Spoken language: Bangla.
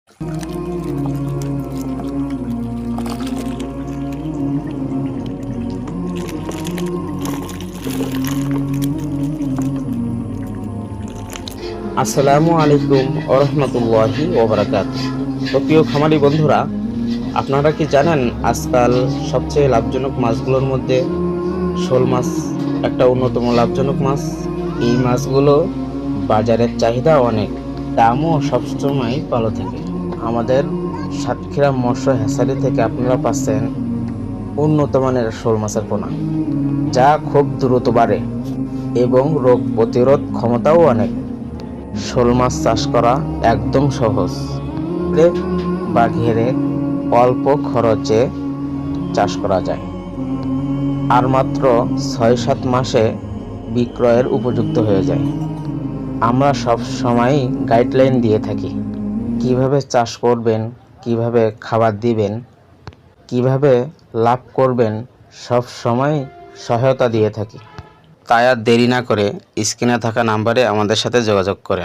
আসসালামু আলাইকুম ওরহমতুল্লাহি ওবারাকাতুহু। তো প্রিয় খামারি বন্ধুরা, আপনারা কি জানেন আজকাল সবচেয়ে লাভজনক মাছগুলোর মধ্যে শোল মাছ একটা অন্যতম লাভজনক মাছ। এই মাছগুলো বাজারের চাহিদা অনেক, দামও সবসময় ভালো থাকে। আমাদের সাতক্ষীরা মৎস্য হ্যাচারি থেকে আপনারা পাচ্ছেন উন্নত মানের শোল মাছের পোনা, যা খুব দ্রুত বাড়ে এবং রোগ প্রতিরোধ ক্ষমতাও অনেক। শোল মাছ চাষ করা একদম সহজ বা ঘেরে অল্প খরচে চাষ করা যায়, আর মাত্র ৬-৭ মাসে বিক্রয়ের উপযুক্ত হয়ে যায়। আমরা সব সময় গাইডলাইন দিয়ে থাকি, কিভাবে চাষ করবেন, কিভাবে খাবার দিবেন, কিভাবে লাভ করবেন, সব সময় সহায়তা দিয়ে থাকি। তাই আর দেরি না করে স্ক্রিনে থাকা নাম্বারে আমাদের সাথে যোগাযোগ করেন।